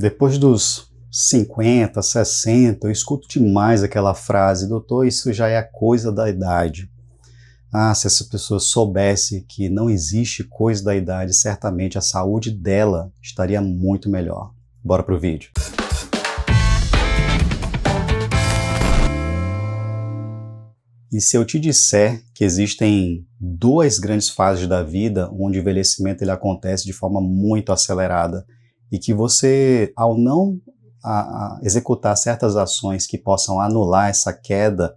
Depois dos 50, 60, eu escuto demais aquela frase: doutor, isso já é coisa da idade. Ah, se essa pessoa soubesse que não existe coisa da idade, certamente a saúde dela estaria muito melhor. Bora pro vídeo. E se eu te disser que existem duas grandes fases da vida onde o envelhecimento ele acontece de forma muito acelerada e que você, ao não executar certas ações que possam anular essa queda,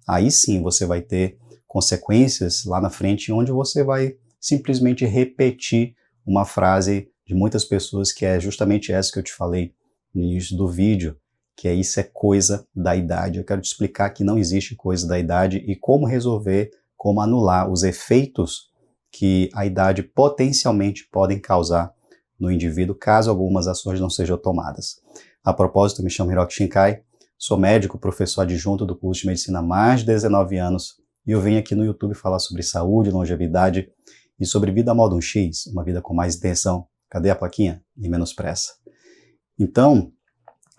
aí sim você vai ter consequências lá na frente onde você vai simplesmente repetir uma frase de muitas pessoas que é justamente essa que eu te falei no início do vídeo, que é isso é coisa da idade. Eu quero te explicar que não existe coisa da idade e como resolver, como anular os efeitos que a idade potencialmente podem causar no indivíduo, caso algumas ações não sejam tomadas. A propósito, me chamo Hiroki Shinkai, sou médico, professor adjunto do curso de medicina há mais de 19 anos e eu venho aqui no YouTube falar sobre saúde, longevidade e sobre vida modo 1x, uma vida com mais intenção. Cadê a plaquinha? E menos pressa. Então,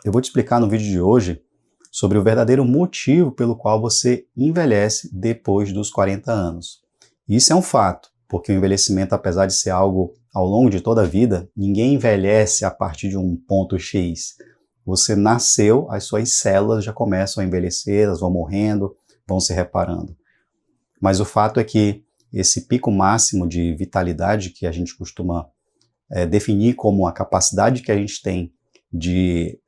eu vou te explicar no vídeo de hoje sobre o verdadeiro motivo pelo qual você envelhece depois dos 40 anos. Isso é um fato, porque o envelhecimento, apesar de ser algo ao longo de toda a vida, ninguém envelhece a partir de um ponto X. Você nasceu, as suas células já começam a envelhecer, elas vão morrendo, vão se reparando. Mas o fato é que esse pico máximo de vitalidade que a gente costuma definir como a capacidade que a gente tem de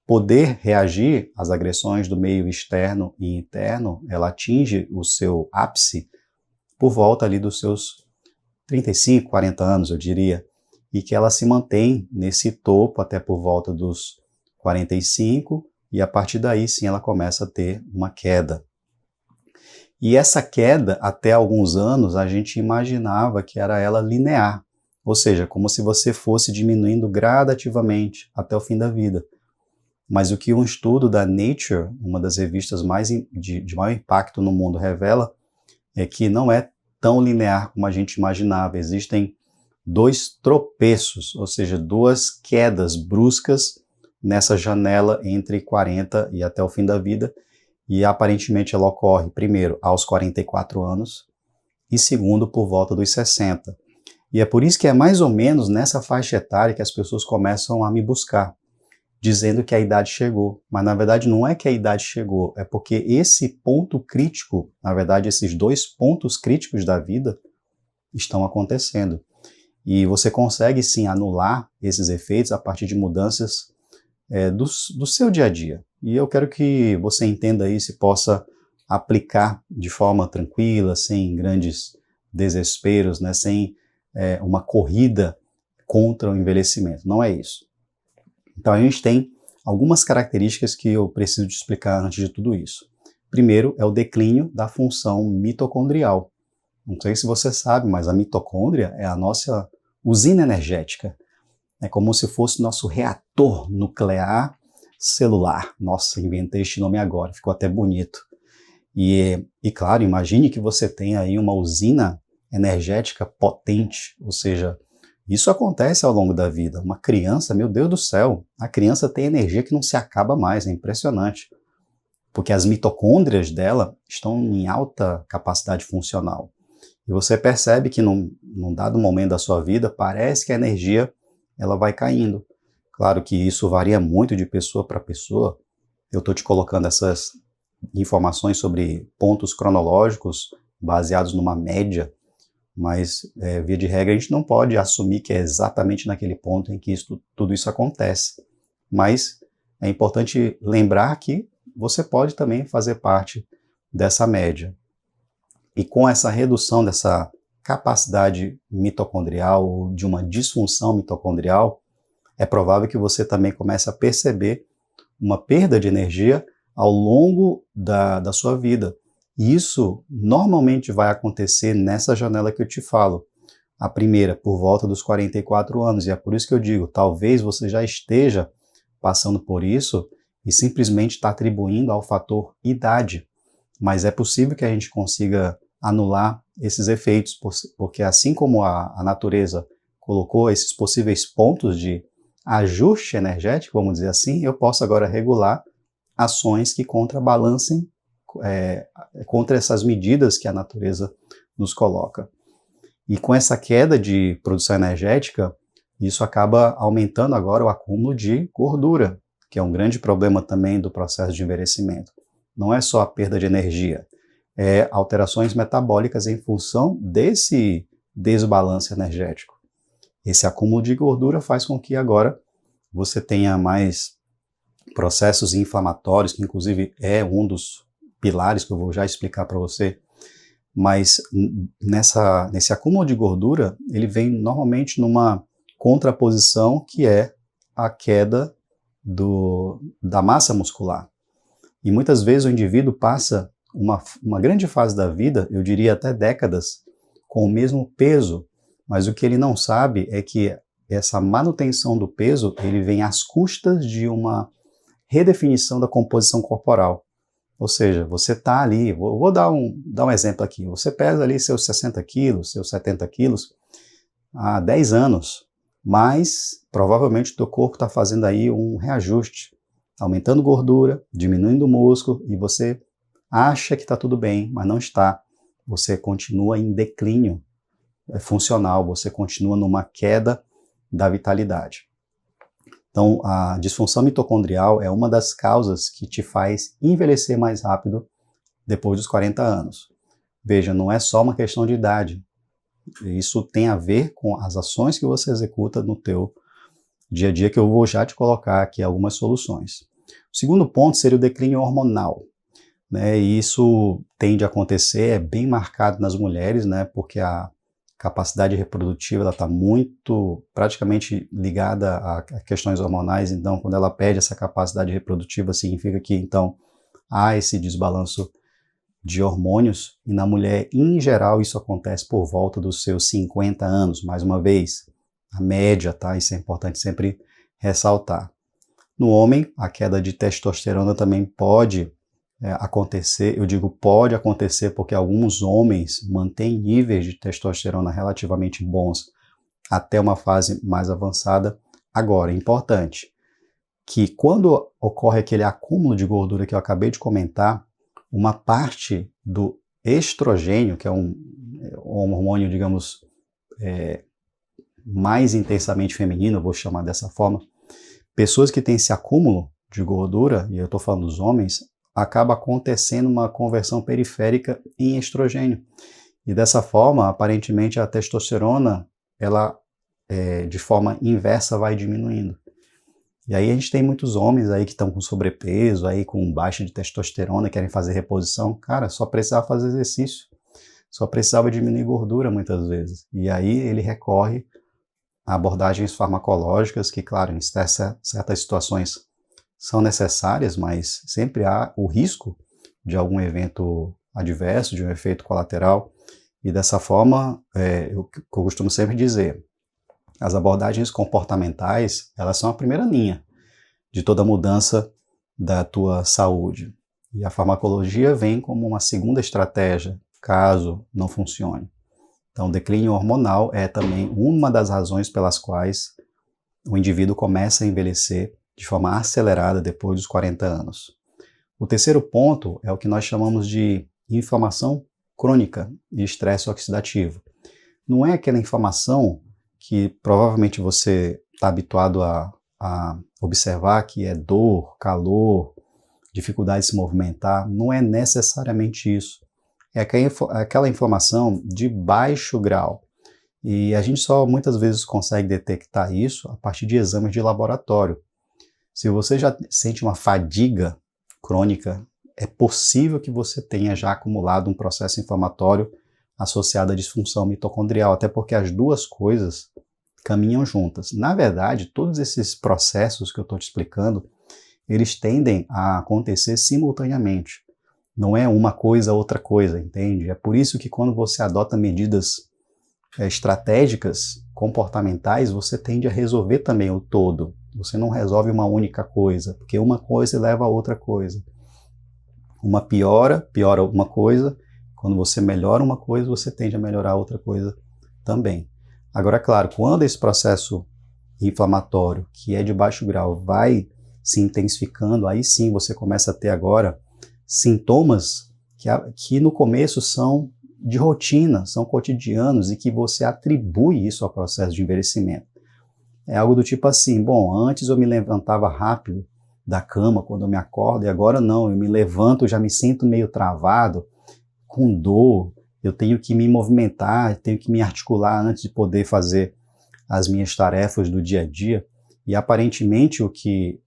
poder reagir às agressões do meio externo e interno, ela atinge o seu ápice por volta ali dos seus 35, 40 anos, eu diria, e que ela se mantém nesse topo até por volta dos 45, e a partir daí sim ela começa a ter uma queda. E essa queda, até alguns anos, a gente imaginava que era ela linear, ou seja, como se você fosse diminuindo gradativamente até o fim da vida. Mas o que um estudo da Nature, uma das revistas de maior impacto no mundo, revela é que não é tão linear como a gente imaginava. Existem dois tropeços, ou seja, duas quedas bruscas nessa janela entre 40 e até o fim da vida, e aparentemente ela ocorre primeiro aos 44 anos e segundo por volta dos 60. E é por isso que é mais ou menos nessa faixa etária que as pessoas começam a me buscar, dizendo que a idade chegou. Mas na verdade não é que a idade chegou, é porque esse ponto crítico, na verdade esses dois pontos críticos da vida estão acontecendo. E você consegue sim anular esses efeitos a partir de mudanças do seu dia a dia. E eu quero que você entenda isso e possa aplicar de forma tranquila, sem grandes desesperos, né, sem uma corrida contra o envelhecimento. Não é isso. Então a gente tem algumas características que eu preciso te explicar antes de tudo isso. Primeiro é o declínio da função mitocondrial. Não sei se você sabe, mas a mitocôndria é a nossa usina energética. É como se fosse nosso reator nuclear celular. Nossa, inventei este nome agora, ficou até bonito. E claro, imagine que você tem aí uma usina energética potente, ou seja, isso acontece ao longo da vida. Uma criança, meu Deus do céu, a criança tem energia que não se acaba mais, é impressionante. Porque as mitocôndrias dela estão em alta capacidade funcional. E você percebe que num dado momento da sua vida, parece que a energia ela vai caindo. Claro que isso varia muito de pessoa para pessoa. Eu estou te colocando essas informações sobre pontos cronológicos baseados numa média, mas, via de regra, a gente não pode assumir que é exatamente naquele ponto em que tudo isso acontece. Mas é importante lembrar que você pode também fazer parte dessa média. E com essa redução dessa capacidade mitocondrial ou de uma disfunção mitocondrial, é provável que você também comece a perceber uma perda de energia ao longo da sua vida. E isso normalmente vai acontecer nessa janela que eu te falo. A primeira, por volta dos 44 anos. E é por isso que eu digo, talvez você já esteja passando por isso e simplesmente está atribuindo ao fator idade. Mas é possível que a gente consiga anular esses efeitos, porque assim como a natureza colocou esses possíveis pontos de ajuste energético, vamos dizer assim, eu posso agora regular ações que contrabalancem contra essas medidas que a natureza nos coloca. E com essa queda de produção energética, isso acaba aumentando agora o acúmulo de gordura, que é um grande problema também do processo de envelhecimento. Não é só a perda de energia, é alterações metabólicas em função desse desbalance energético. Esse acúmulo de gordura faz com que agora você tenha mais processos inflamatórios, que inclusive é um dos pilares que eu vou já explicar para você, mas nesse acúmulo de gordura, ele vem normalmente numa contraposição que é a queda da massa muscular. E muitas vezes o indivíduo passa uma grande fase da vida, eu diria até décadas, com o mesmo peso, mas o que ele não sabe é que essa manutenção do peso, ele vem às custas de uma redefinição da composição corporal. Ou seja, você está ali, vou dar um exemplo aqui, você pesa ali seus 60 quilos, seus 70 quilos há 10 anos, mas provavelmente o teu corpo está fazendo aí um reajuste, aumentando gordura, diminuindo o músculo, e você acha que está tudo bem, mas não está. Você continua em declínio funcional, você continua numa queda da vitalidade. Então, a disfunção mitocondrial é uma das causas que te faz envelhecer mais rápido depois dos 40 anos. Veja, não é só uma questão de idade. Isso tem a ver com as ações que você executa no teu dia a dia, que eu vou já te colocar aqui algumas soluções. O segundo ponto seria o declínio hormonal, né? E isso tende a acontecer, é bem marcado nas mulheres, né? Porque a capacidade reprodutiva está muito, praticamente ligada a questões hormonais. Então, quando ela perde essa capacidade reprodutiva, significa que, então, há esse desbalanço de hormônios, e na mulher, em geral, isso acontece por volta dos seus 50 anos, mais uma vez, a média, tá? Isso é importante sempre ressaltar. No homem, a queda de testosterona também pode acontecer, eu digo pode acontecer porque alguns homens mantêm níveis de testosterona relativamente bons até uma fase mais avançada. Agora, é importante que quando ocorre aquele acúmulo de gordura que eu acabei de comentar, uma parte do estrogênio, que é um hormônio, digamos, mais intensamente feminino, eu vou chamar dessa forma, pessoas que têm esse acúmulo de gordura, e eu estou falando dos homens, acaba acontecendo uma conversão periférica em estrogênio. E dessa forma, aparentemente, a testosterona, ela, de forma inversa, vai diminuindo. E aí a gente tem muitos homens aí que estão com sobrepeso, aí com baixa de testosterona, querem fazer reposição. Cara, só precisava fazer exercício, só precisava diminuir gordura muitas vezes. E aí ele recorre a abordagens farmacológicas que, claro, em certas situações são necessárias, mas sempre há o risco de algum evento adverso, de um efeito colateral. E dessa forma, eu costumo sempre dizer, as abordagens comportamentais, elas são a primeira linha de toda mudança da tua saúde. E a farmacologia vem como uma segunda estratégia, caso não funcione. Então, o declínio hormonal é também uma das razões pelas quais o indivíduo começa a envelhecer de forma acelerada depois dos 40 anos. O terceiro ponto é o que nós chamamos de inflamação crônica e estresse oxidativo. Não é aquela inflamação que provavelmente você está habituado a observar, que é dor, calor, dificuldade de se movimentar. Não é necessariamente isso. É aquela inflamação de baixo grau. E a gente só muitas vezes consegue detectar isso a partir de exames de laboratório. Se você já sente uma fadiga crônica, é possível que você tenha já acumulado um processo inflamatório associado à disfunção mitocondrial, até porque as duas coisas caminham juntas. Na verdade, todos esses processos que eu estou te explicando, eles tendem a acontecer simultaneamente. Não é uma coisa outra coisa, entende? É por isso que quando você adota medidas estratégicas, comportamentais, você tende a resolver também o todo. Você não resolve uma única coisa, porque uma coisa leva a outra coisa. Uma piora uma coisa, quando você melhora uma coisa, você tende a melhorar outra coisa também. Agora, claro, quando esse processo inflamatório, que é de baixo grau, vai se intensificando, aí sim você começa a ter agora sintomas que no começo são de rotina, são cotidianos e que você atribui isso ao processo de envelhecimento. É algo do tipo assim, bom, antes eu me levantava rápido da cama quando eu me acordo e agora não, eu me levanto, já me sinto meio travado, com dor, eu tenho que me movimentar, tenho que me articular antes de poder fazer as minhas tarefas do dia a dia. E aparentemente o que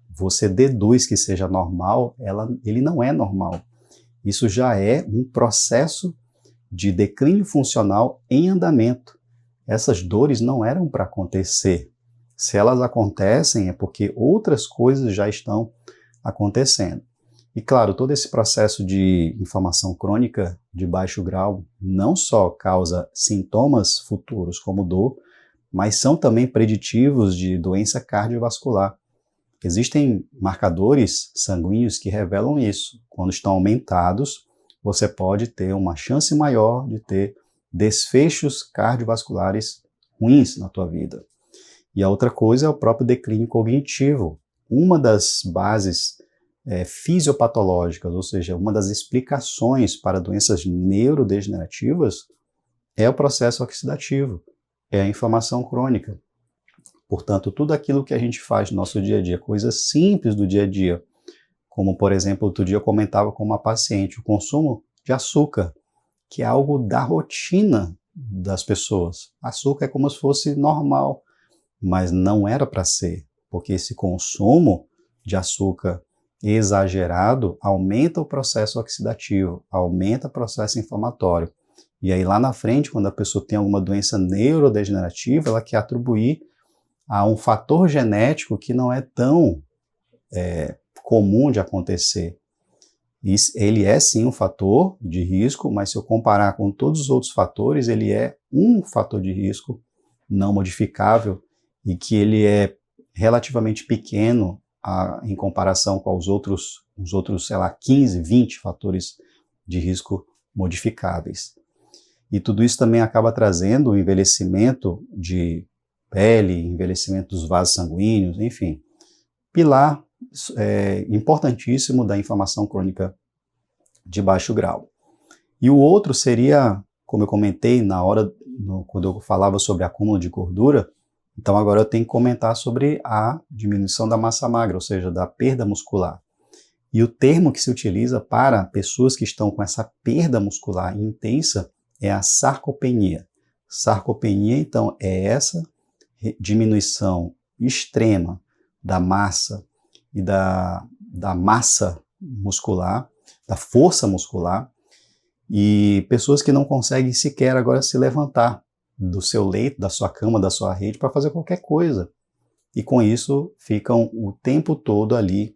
você deduz que seja normal, ele não é normal. Isso já é um processo de declínio funcional em andamento. Essas dores não eram para acontecer. Se elas acontecem, é porque outras coisas já estão acontecendo. E claro, todo esse processo de inflamação crônica de baixo grau não só causa sintomas futuros como dor, mas são também preditivos de doença cardiovascular. Existem marcadores sanguíneos que revelam isso. Quando estão aumentados, você pode ter uma chance maior de ter desfechos cardiovasculares ruins na tua vida. E a outra coisa é o próprio declínio cognitivo. Uma das bases fisiopatológicas, ou seja, uma das explicações para doenças neurodegenerativas é o processo oxidativo, é a inflamação crônica. Portanto, tudo aquilo que a gente faz no nosso dia a dia, coisas simples do dia a dia, como, por exemplo, outro dia eu comentava com uma paciente, o consumo de açúcar, que é algo da rotina das pessoas. Açúcar é como se fosse normal, mas não era para ser, porque esse consumo de açúcar exagerado aumenta o processo oxidativo, aumenta o processo inflamatório. E aí lá na frente, quando a pessoa tem alguma doença neurodegenerativa, ela quer atribuir a um fator genético que não é tão comum de acontecer. Ele é sim um fator de risco, mas se eu comparar com todos os outros fatores, ele é um fator de risco não modificável e que ele é relativamente pequeno em comparação com os outros, sei lá, 15, 20 fatores de risco modificáveis. E tudo isso também acaba trazendo o envelhecimento de pele, envelhecimento dos vasos sanguíneos, enfim. Pilar importantíssimo da inflamação crônica de baixo grau. E o outro seria, como eu comentei quando eu falava sobre acúmulo de gordura, então agora eu tenho que comentar sobre a diminuição da massa magra, ou seja, da perda muscular. E o termo que se utiliza para pessoas que estão com essa perda muscular intensa é a sarcopenia. Sarcopenia, então, é essa diminuição extrema da massa e da massa muscular, da força muscular, e pessoas que não conseguem sequer agora se levantar do seu leito, da sua cama, da sua rede para fazer qualquer coisa. E com isso ficam o tempo todo ali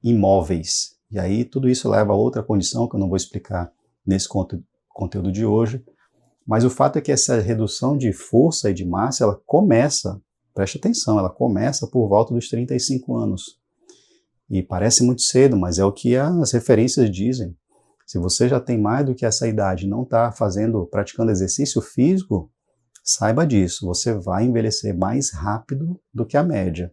imóveis. E aí tudo isso leva a outra condição que eu não vou explicar nesse conteúdo de hoje. Mas o fato é que essa redução de força e de massa, ela começa, preste atenção, ela começa por volta dos 35 anos. E parece muito cedo, mas é o que as referências dizem. Se você já tem mais do que essa idade e não está praticando exercício físico, saiba disso, você vai envelhecer mais rápido do que a média.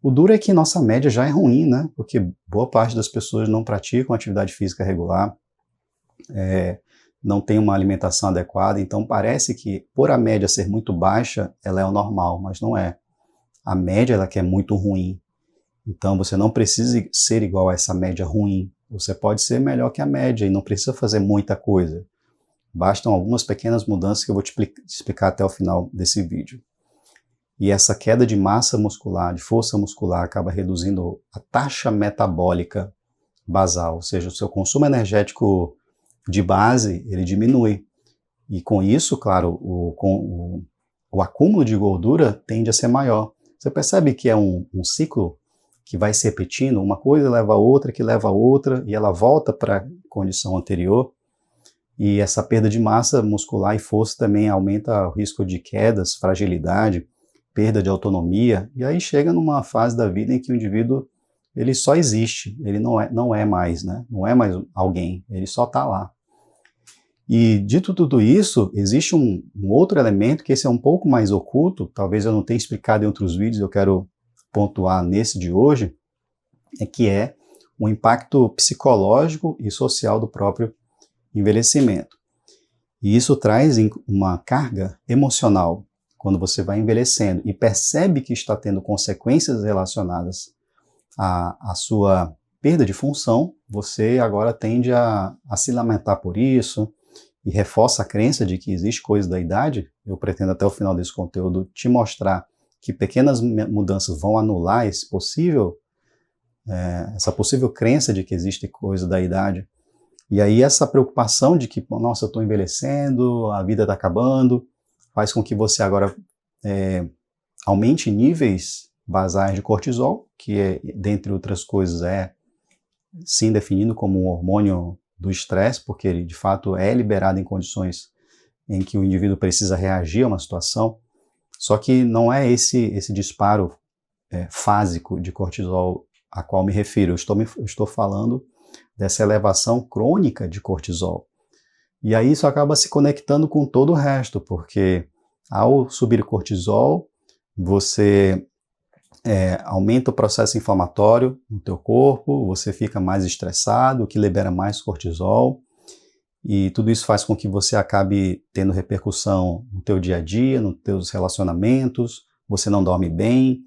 O duro é que nossa média já é ruim, né? Porque boa parte das pessoas não praticam atividade física regular, não tem uma alimentação adequada, então parece que por a média ser muito baixa, ela é o normal, mas não é. A média ela que é muito ruim. Então você não precisa ser igual a essa média ruim. Você pode ser melhor que a média e não precisa fazer muita coisa. Bastam algumas pequenas mudanças que eu vou te explicar até o final desse vídeo. E essa queda de massa muscular, de força muscular, acaba reduzindo a taxa metabólica basal, ou seja, o seu consumo energético de base, ele diminui. E com isso, claro, o acúmulo de gordura tende a ser maior. Você percebe que é um ciclo que vai se repetindo, uma coisa leva a outra, que leva a outra, e ela volta para a condição anterior. E essa perda de massa muscular e força também aumenta o risco de quedas, fragilidade, perda de autonomia, e aí chega numa fase da vida em que o indivíduo ele só existe, ele não é mais, né? Não é mais alguém, ele só está lá. E dito tudo isso, existe um outro elemento que esse é um pouco mais oculto, talvez eu não tenha explicado em outros vídeos, eu quero pontuar nesse de hoje, que é o impacto psicológico e social do próprio envelhecimento. E isso traz uma carga emocional quando você vai envelhecendo e percebe que está tendo consequências relacionadas à sua perda de função, você agora tende a se lamentar por isso e reforça a crença de que existe coisa da idade. Eu pretendo até o final desse conteúdo te mostrar que pequenas mudanças vão anular essa possível crença de que existe coisa da idade. E aí essa preocupação de que, nossa, eu estou envelhecendo, a vida está acabando, faz com que você agora aumente níveis basais de cortisol, que dentre outras coisas é sim definido como um hormônio do estresse, porque ele de fato é liberado em condições em que o indivíduo precisa reagir a uma situação, só que não é esse disparo fásico de cortisol a qual me refiro. Eu estou falando dessa elevação crônica de cortisol. E aí isso acaba se conectando com todo o resto, porque ao subir o cortisol, você aumenta o processo inflamatório no teu corpo, você fica mais estressado, o que libera mais cortisol, e tudo isso faz com que você acabe tendo repercussão no teu dia a dia, nos teus relacionamentos, você não dorme bem.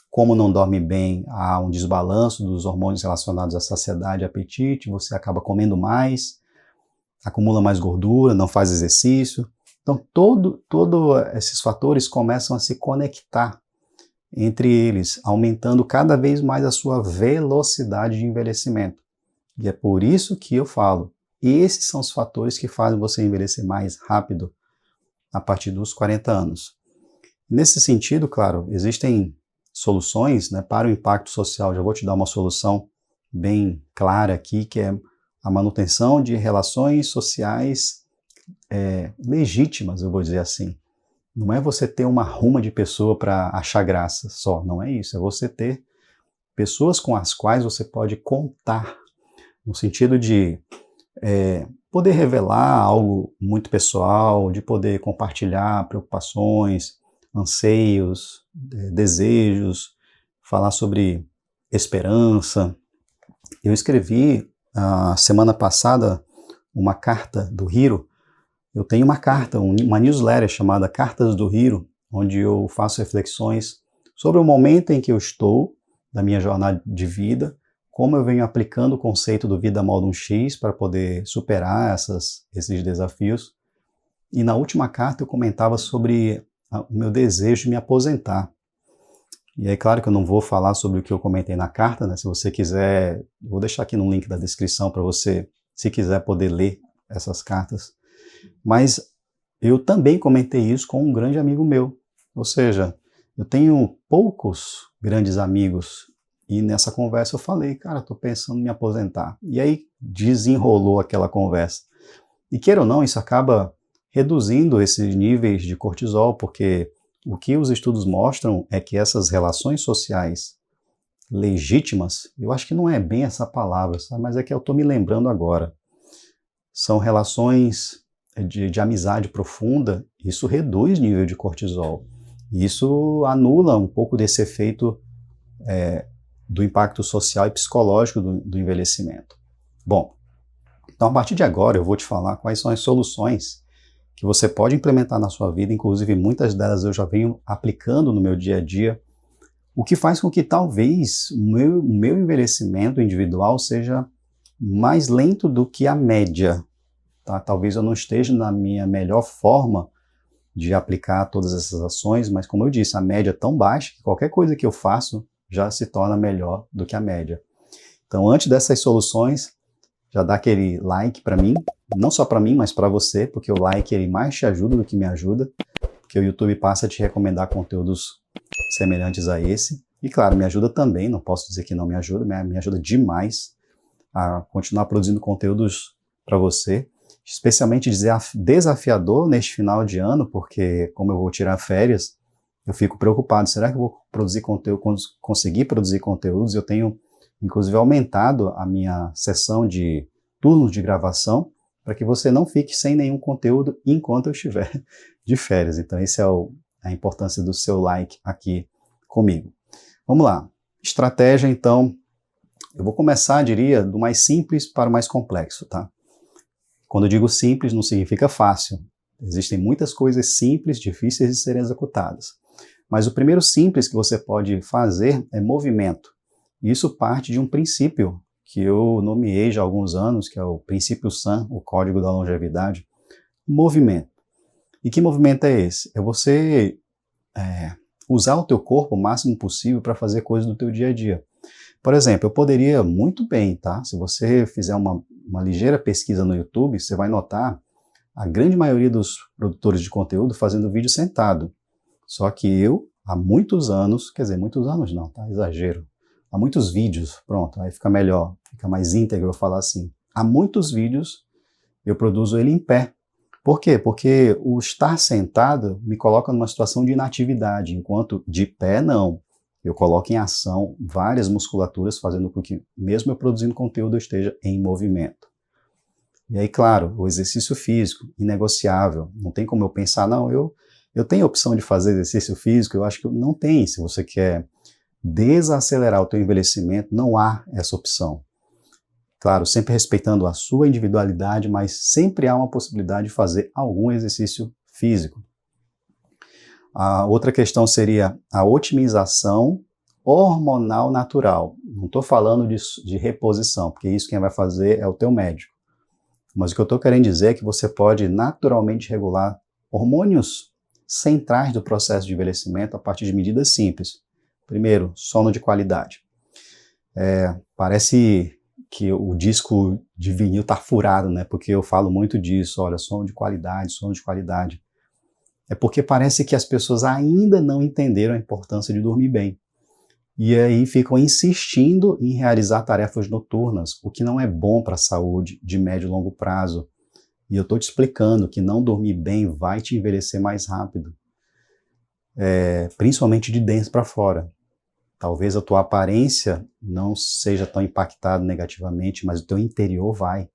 Como não dorme bem, há um desbalanço dos hormônios relacionados à saciedade e apetite, você acaba comendo mais, acumula mais gordura, não faz exercício. Então, todos esses fatores começam a se conectar entre eles, aumentando cada vez mais a sua velocidade de envelhecimento. E é por isso que eu falo, esses são os fatores que fazem você envelhecer mais rápido a partir dos 40 anos. Nesse sentido, claro, existem soluções, né, para o impacto social. Já vou te dar uma solução bem clara aqui, que é a manutenção de relações sociais legítimas, eu vou dizer assim. Não é você ter uma ruma de pessoa para achar graça só, não é isso. É você ter pessoas com as quais você pode contar, no sentido de poder revelar algo muito pessoal, de poder compartilhar preocupações, anseios, desejos, falar sobre esperança. Eu escrevi a semana passada uma carta do Hiro. Eu tenho uma carta, uma newsletter chamada Cartas do Hiro, onde eu faço reflexões sobre o momento em que eu estou da minha jornada de vida, como eu venho aplicando o conceito do Vida Modo 1x para poder superar esses desafios. E na última carta eu comentava sobre o meu desejo de me aposentar. E é claro que eu não vou falar sobre o que eu comentei na carta, né? Se você quiser, vou deixar aqui no link da descrição para você, se quiser poder ler essas cartas. Mas eu também comentei isso com um grande amigo meu. Ou seja, eu tenho poucos grandes amigos e nessa conversa eu falei, cara, estou pensando em me aposentar. E aí desenrolou aquela conversa. E queira ou não, isso acaba reduzindo esses níveis de cortisol, porque o que os estudos mostram é que essas relações sociais legítimas, eu acho que não é bem essa palavra, sabe? Mas é que eu estou me lembrando agora. São relações de amizade profunda, isso reduz o nível de cortisol. Isso anula um pouco desse efeito do impacto social e psicológico do envelhecimento. Bom, então a partir de agora eu vou te falar quais são as soluções que você pode implementar na sua vida, inclusive muitas delas eu já venho aplicando no meu dia a dia, o que faz com que talvez o meu envelhecimento individual seja mais lento do que a média. Tá? Talvez eu não esteja na minha melhor forma de aplicar todas essas ações, mas como eu disse, a média é tão baixa que qualquer coisa que eu faço já se torna melhor do que a média. Então, antes dessas soluções, já dá aquele like para mim, não só para mim, mas para você, porque o like ele mais te ajuda do que me ajuda, porque o YouTube passa a te recomendar conteúdos semelhantes a esse. E claro, me ajuda também, não posso dizer que não me ajuda, me ajuda demais a continuar produzindo conteúdos para você, especialmente desafiador neste final de ano, porque como eu vou tirar férias, eu fico preocupado, será que eu vou produzir conteúdo, conseguir produzir conteúdos? Eu tenho inclusive aumentado a minha sessão de turnos de gravação para que você não fique sem nenhum conteúdo enquanto eu estiver de férias. Então, essa é a importância do seu like aqui comigo. Vamos lá. Estratégia, então, eu vou começar, diria, do mais simples para o mais complexo, tá? Quando eu digo simples, não significa fácil. Existem muitas coisas simples, difíceis de serem executadas. Mas o primeiro simples que você pode fazer é movimento. Isso parte de um princípio que eu nomeei já há alguns anos, que é o princípio SAM, o código da longevidade. Movimento. E que movimento é esse? É você usar o teu corpo o máximo possível para fazer coisas do teu dia a dia. Por exemplo, eu poderia muito bem, tá? Se você fizer uma ligeira pesquisa no YouTube, você vai notar a grande maioria dos produtores de conteúdo fazendo vídeo sentado. Só que eu, há muitos anos, quer dizer, muitos anos não, tá? Exagero. Há muitos vídeos, pronto, aí fica melhor, fica mais íntegro eu falar assim. Há muitos vídeos eu produzo ele em pé. Por quê? Porque o estar sentado me coloca numa situação de inatividade, enquanto de pé não. Eu coloco em ação várias musculaturas, fazendo com que, mesmo eu produzindo conteúdo, eu esteja em movimento. E aí, claro, o exercício físico, inegociável. Não tem como eu pensar, não, eu tenho a opção de fazer exercício físico, eu acho que não tem. Se você quer desacelerar o teu envelhecimento, não há essa opção. Claro, sempre respeitando a sua individualidade, mas sempre há uma possibilidade de fazer algum exercício físico. A outra questão seria a otimização hormonal natural. Não estou falando de reposição, porque isso quem vai fazer é o teu médico. Mas o que eu estou querendo dizer é que você pode naturalmente regular hormônios centrais do processo de envelhecimento a partir de medidas simples. Primeiro, sono de qualidade. Parece que o disco de vinil está furado, né? Porque eu falo muito disso, olha, sono de qualidade, sono de qualidade. É porque parece que as pessoas ainda não entenderam a importância de dormir bem. E aí ficam insistindo em realizar tarefas noturnas, o que não é bom para a saúde de médio e longo prazo. E eu estou te explicando que não dormir bem vai te envelhecer mais rápido. Principalmente de dentro para fora. Talvez a tua aparência não seja tão impactada negativamente, mas o teu interior vai.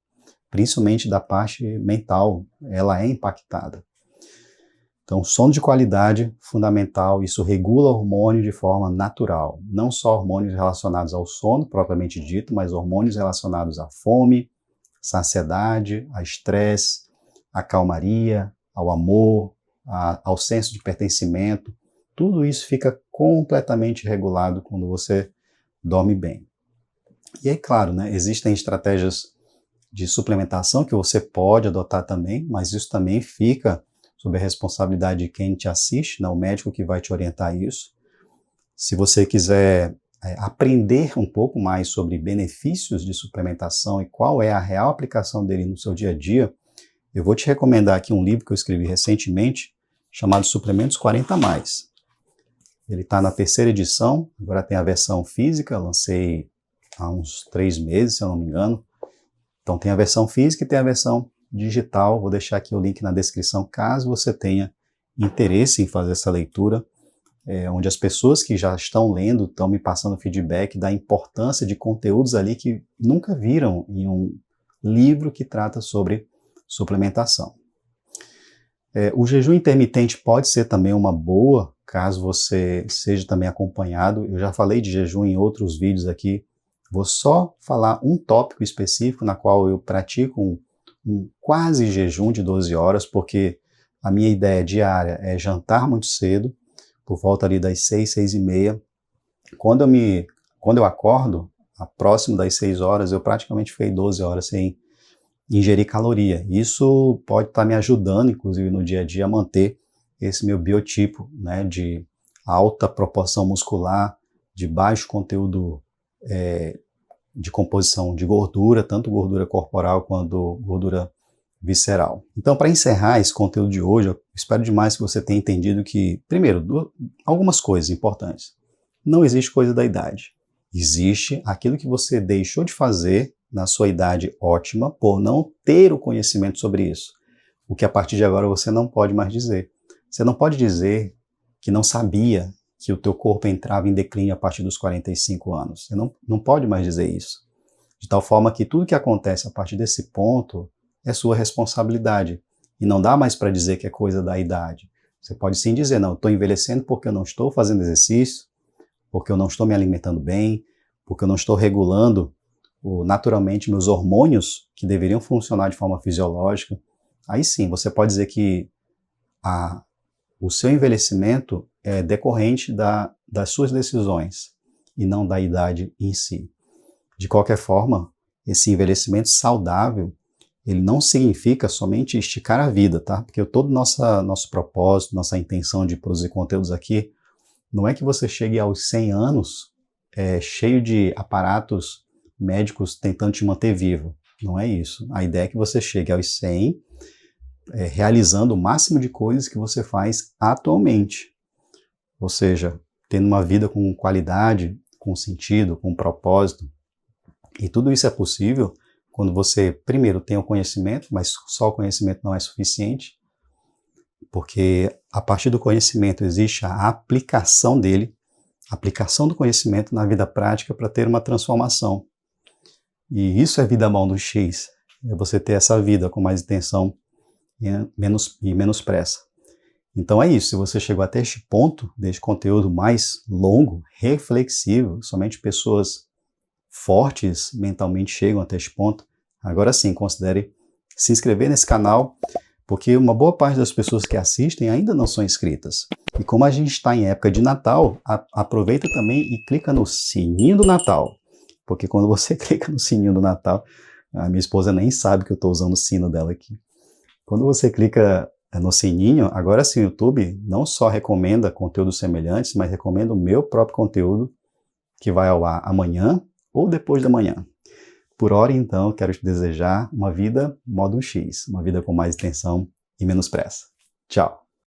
Principalmente da parte mental, ela é impactada. Então, sono de qualidade, fundamental, isso regula hormônio de forma natural. Não só hormônios relacionados ao sono, propriamente dito, mas hormônios relacionados à fome, saciedade, a estresse, à calmaria, ao amor, ao senso de pertencimento. Tudo isso fica completamente regulado quando você dorme bem. E aí, claro, né, existem estratégias de suplementação que você pode adotar também, mas isso também fica sob a responsabilidade de quem te assiste, né, o médico que vai te orientar isso. Se você quiser aprender um pouco mais sobre benefícios de suplementação e qual é a real aplicação dele no seu dia a dia, eu vou te recomendar aqui um livro que eu escrevi recentemente, chamado Suplementos 40+. Ele está na 3ª edição, agora tem a versão física, lancei há uns 3 meses, se eu não me engano. Então tem a versão física e tem a versão digital, vou deixar aqui o link na descrição, caso você tenha interesse em fazer essa leitura, onde as pessoas que já estão lendo estão me passando feedback da importância de conteúdos ali que nunca viram em um livro que trata sobre suplementação. O jejum intermitente pode ser também uma boa, caso você seja também acompanhado. Eu já falei de jejum em outros vídeos aqui. Vou só falar um tópico específico na qual eu pratico um quase jejum de 12 horas, porque a minha ideia diária é jantar muito cedo, por volta ali das 6, 6:30. Quando eu acordo, próximo das 6 horas, eu praticamente fiquei 12 horas sem ingerir caloria. Isso pode estar me ajudando, inclusive no dia a dia, a manter esse meu biotipo, né, de alta proporção muscular, de baixo conteúdo de composição de gordura, tanto gordura corporal quanto gordura visceral. Então, para encerrar esse conteúdo de hoje, eu espero demais que você tenha entendido que, primeiro, algumas coisas importantes. Não existe coisa da idade. Existe aquilo que você deixou de fazer na sua idade ótima por não ter o conhecimento sobre isso. O que a partir de agora você não pode mais dizer. Você não pode dizer que não sabia que o teu corpo entrava em declínio a partir dos 45 anos. Você não pode mais dizer isso. De tal forma que tudo que acontece a partir desse ponto é sua responsabilidade. E não dá mais para dizer que é coisa da idade. Você pode sim dizer, não, eu estou envelhecendo porque eu não estou fazendo exercício, porque eu não estou me alimentando bem, porque eu não estou regulando naturalmente meus hormônios que deveriam funcionar de forma fisiológica. Aí sim, você pode dizer que o seu envelhecimento é decorrente das suas decisões e não da idade em si. De qualquer forma, esse envelhecimento saudável, ele não significa somente esticar a vida, tá? Porque todo nosso propósito, nossa intenção de produzir conteúdos aqui, não é que você chegue aos 100 anos cheio de aparatos médicos tentando te manter vivo. Não é isso. A ideia é que você chegue aos 100 realizando o máximo de coisas que você faz atualmente. Ou seja, tendo uma vida com qualidade, com sentido, com propósito. E tudo isso é possível quando você, primeiro, tem o conhecimento, mas só o conhecimento não é suficiente, porque a partir do conhecimento existe a aplicação dele, a aplicação do conhecimento na vida prática para ter uma transformação. E isso é vida mão no X, é você ter essa vida com mais intenção e menos pressa. Então é isso, se você chegou até este ponto, deste conteúdo mais longo, reflexivo, somente pessoas fortes mentalmente chegam até este ponto, agora sim, considere se inscrever nesse canal, porque uma boa parte das pessoas que assistem ainda não são inscritas. E como a gente está em época de Natal, aproveita também e clica no sininho do Natal, porque quando você clica no sininho do Natal, a minha esposa nem sabe que eu estou usando o sino dela aqui. Quando você clica no sininho, agora sim o YouTube não só recomenda conteúdos semelhantes, mas recomenda o meu próprio conteúdo, que vai ao ar amanhã ou depois da manhã. Por hora, então, quero te desejar uma vida modo X, uma vida com mais intenção e menos pressa. Tchau!